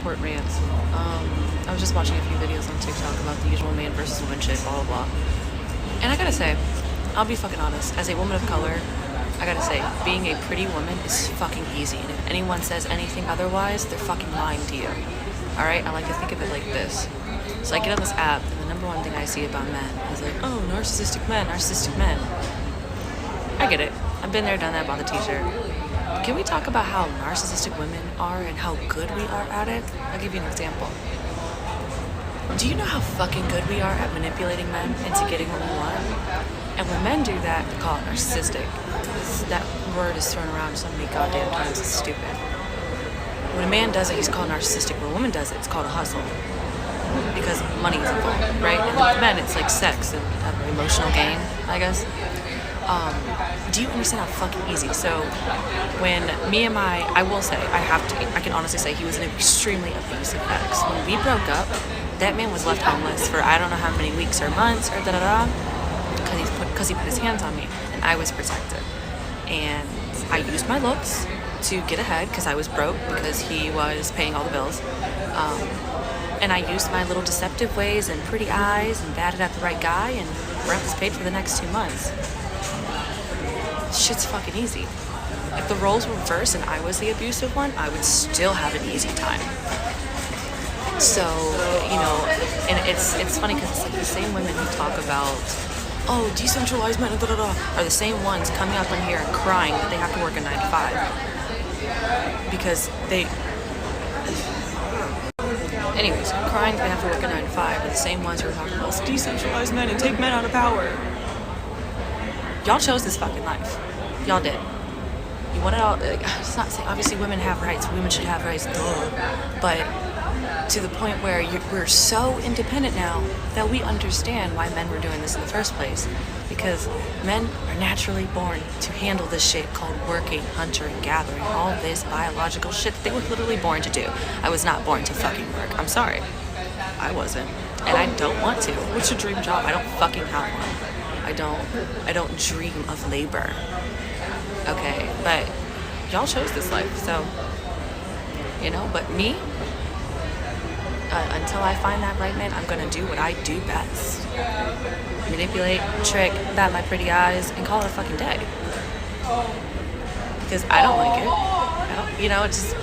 short rant. I was just watching a few videos on TikTok about the usual man versus woman shit, blah, blah, blah. And I gotta say, I'll be fucking honest, as a woman of color, I gotta say, being a pretty woman is fucking easy. And if anyone says anything otherwise, they're fucking lying to you. Alright? I like to think of it like this. So I get on this app, and the number one thing I see about men is like, oh, narcissistic men, narcissistic men. I get it. I've been there, done that, bought the t-shirt. Can we talk about how narcissistic women are and how good we are at it? I'll give you an example. Do you know how fucking good we are at manipulating men into getting what we want? And when men do that, they call it narcissistic. That word is thrown around so many goddamn times, it's stupid. When a man does it, he's called narcissistic. When a woman does it, it's called a hustle. Because money is involved, right? And with men, it's like sex and emotional gain, I guess. Do you understand how fucking easy? So when I will say, I can honestly say he was an extremely abusive ex. When we broke up, that man was left homeless for I don't know how many weeks or months or because he put his hands on me, and I was protected. And I used my looks to get ahead because I was broke because he was paying all the bills. And I used my little deceptive ways and pretty eyes and batted at the right guy, and rent was paid for the next 2 months. Shit's fucking easy. If the roles were reversed and I was the abusive one, I would still have an easy time. So, and it's funny because it's like the same women who talk about, oh, decentralized men, are the same ones coming up in here and crying that they have to work a 9 to 5. Because anyways, crying that they have to work a 9 to 5 are the same ones who are talking about decentralized men and take men out of power. Y'all chose this fucking life. Y'all did. You want it all. It's not saying obviously women have rights. Women should have rights, but to the point where we're so independent now that we understand why men were doing this in the first place. Because men are naturally born to handle this shit called working, hunter, and gathering. All this biological shit that they were literally born to do. I was not born to fucking work. I'm sorry. I wasn't. And I don't want to. What's your dream job? I don't fucking have one. I don't dream of labor. Okay, but y'all chose this life, so, but me, until I find that right man, I'm gonna do what I do best. Manipulate, trick, bat my pretty eyes, and call it a fucking day. Because I don't like it. It's just,